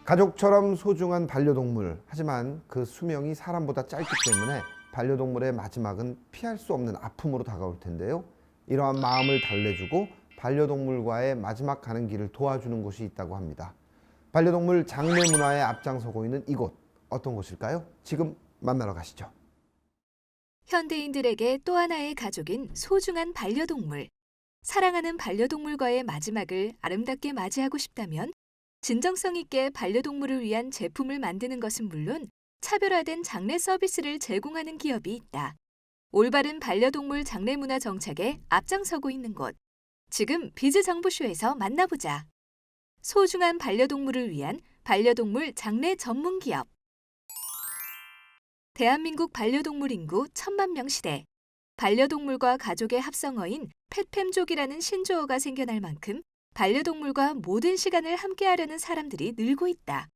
가족처럼 소중한 반려동물. 하지만 그 수명이 사람보다 짧기 때문에 반려동물의 마지막은 피할 수 없는 아픔으로 다가올 텐데요. 이러한 마음을 달래주고 반려동물과의 마지막 가는 길을 도와주는 곳이 있다고 합니다. 반려동물 장례 문화에 앞장서고 있는 이곳, 어떤 곳일까요? 지금 만나러 가시죠. 현대인들에게 또 하나의 가족인 소중한 반려동물. 사랑하는 반려동물과의 마지막을 아름답게 맞이하고 싶다면 진정성 있게 반려동물을 위한 제품을 만드는 것은 물론 차별화된 장례 서비스를 제공하는 기업이 있다. 올바른 반려동물 장례 문화 정착에 앞장서고 있는 곳. 지금 비즈 정보쇼에서 만나보자. 소중한 반려동물을 위한 반려동물 장례 전문 기업. 대한민국 반려동물 인구 1,000만 명 시대. 반려동물과 가족의 합성어인 펫팸족이라는 신조어가 생겨날 만큼 반려동물과 모든 시간을 함께하려는 사람들이 늘고 있다.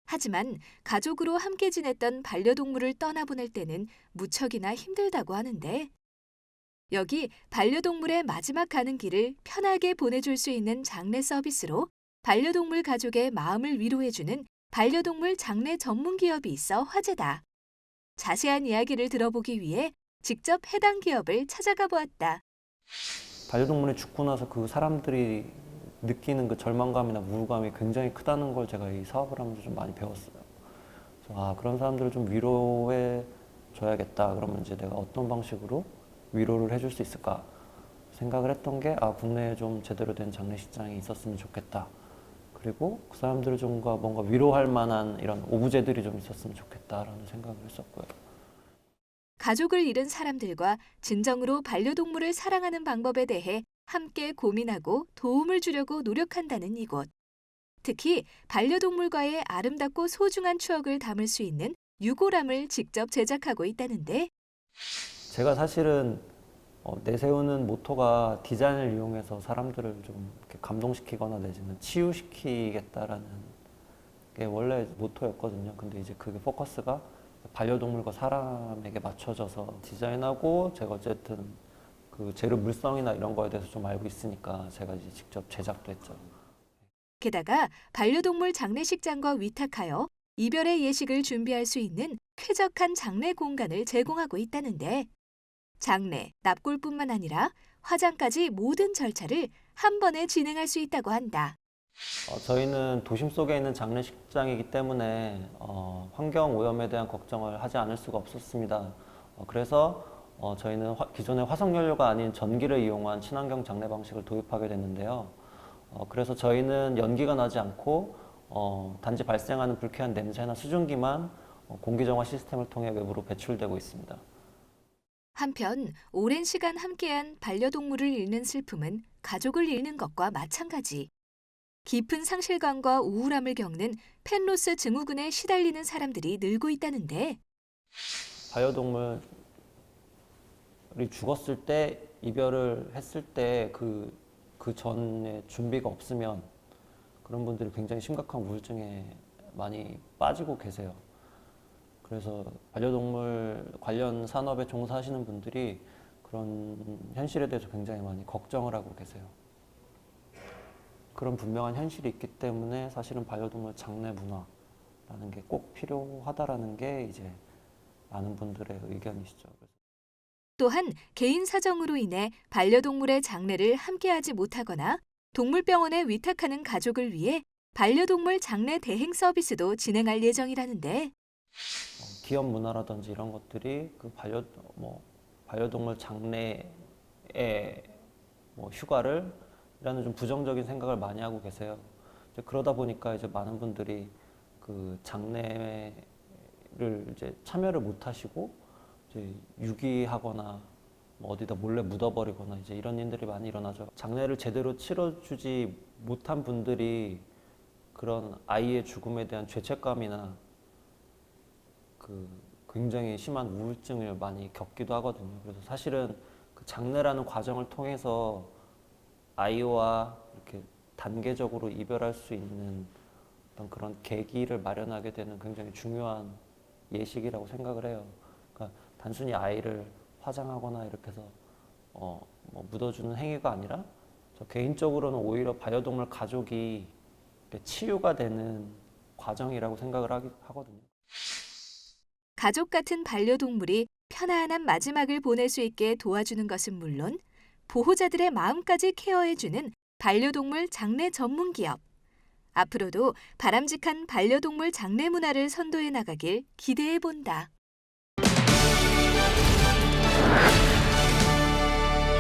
하지만 가족으로 함께 지냈던 반려동물을 떠나보낼 때는 무척이나 힘들다고 하는데, 여기 반려동물의 마지막 가는 길을 편하게 보내줄 수 있는 장례 서비스로 반려동물 가족의 마음을 위로해주는 반려동물 장례 전문 기업이 있어 화제다. 자세한 이야기를 들어보기 위해 직접 해당 기업을 찾아가 보았다. 반려동물이 죽고 나서 그 사람들이 느끼는 그 절망감이나 우울감이 굉장히 크다는 걸 제가 이 사업을 하면서 좀 많이 배웠어요. 그래서 그런 사람들을 좀 위로해 줘야겠다. 그러면 이제 내가 어떤 방식으로 위로를 해줄 수 있을까 생각을 했던 게 국내에 좀 제대로 된 장례식장이 있었으면 좋겠다. 그리고 그 사람들을 좀 뭔가 위로할 만한 이런 오브제들이 좀 있었으면 좋겠다라는 생각을 했었고요. 가족을 잃은 사람들과 진정으로 반려동물을 사랑하는 방법에 대해 함께 고민하고 도움을 주려고 노력한다는 이곳. 특히 반려동물과의 아름답고 소중한 추억을 담을 수 있는 유골함을 직접 제작하고 있다는데, 제가 사실은 내세우는 모토가 디자인을 이용해서 사람들을 좀 이렇게 감동시키거나 내지는 치유시키겠다라는 게 원래 모토였거든요. 근데 이제 그게 포커스가 반려동물과 사람에게 맞춰져서 디자인하고, 제가 어쨌든 그 재료 물성이나 이런 거에 대해서 좀 알고 있으니까 제가 이제 직접 제작도 했죠. 게다가 반려동물 장례식장과 위탁하여 이별의 예식을 준비할 수 있는 쾌적한 장례 공간을 제공하고 있다는데, 장례, 납골뿐만 아니라 화장까지 모든 절차를 한 번에 진행할 수 있다고 한다. 저희는 도심 속에 있는 장례식장이기 때문에 환경 오염에 대한 걱정을 하지 않을 수가 없었습니다. 그래서 저희는 기존의 화석연료가 아닌 전기를 이용한 친환경 장례 방식을 도입하게 됐는데요. 그래서 저희는 연기가 나지 않고 단지 발생하는 불쾌한 냄새나 수증기만 공기정화 시스템을 통해 외부로 배출되고 있습니다. 한편 오랜 시간 함께한 반려동물을 잃는 슬픔은 가족을 잃는 것과 마찬가지. 깊은 상실감과 우울함을 겪는 펫로스 증후군에 시달리는 사람들이 늘고 있다는데, 반려동물이 죽었을 때, 이별을 했을 때 그 전에 준비가 없으면 그런 분들이 굉장히 심각한 우울증에 많이 빠지고 계세요. 그래서 반려동물 관련 산업에 종사하시는 분들이 그런 현실에 대해서 굉장히 많이 걱정을 하고 계세요. 그런 분명한 현실이 있기 때문에 사실은 반려동물 장례 문화라는 게 꼭 필요하다라는 게 이제 많은 분들의 의견이시죠. 또한 개인 사정으로 인해 반려동물의 장례를 함께하지 못하거나 동물병원에 위탁하는 가족을 위해 반려동물 장례 대행 서비스도 진행할 예정이라는데, 기업 문화라든지 이런 것들이 그 반려동물 장래에 휴가를 이라는 좀 부정적인 생각을 많이 하고 계세요. 이제 그러다 보니까 이제 많은 분들이 그 장례를 이제 참여를 못 하시고 이제 유기하거나 어디다 몰래 묻어버리거나 이제 이런 일들이 많이 일어나죠. 장례를 제대로 치러주지 못한 분들이 그런 아이의 죽음에 대한 죄책감이나 그 굉장히 심한 우울증을 많이 겪기도 하거든요. 그래서 사실은 그 장례라는 과정을 통해서 아이와 이렇게 단계적으로 이별할 수 있는 어떤 그런 계기를 마련하게 되는 굉장히 중요한 예식이라고 생각을 해요. 그러니까 단순히 아이를 화장하거나 이렇게 해서 묻어주는 행위가 아니라, 저 개인적으로는 오히려 반려동물 가족이 치유가 되는 과정이라고 생각을 하거든요. 가족 같은 반려동물이 편안한 마지막을 보낼 수 있게 도와주는 것은 물론 보호자들의 마음까지 케어해주는 반려동물 장례 전문 기업. 앞으로도 바람직한 반려동물 장례 문화를 선도해 나가길 기대해 본다.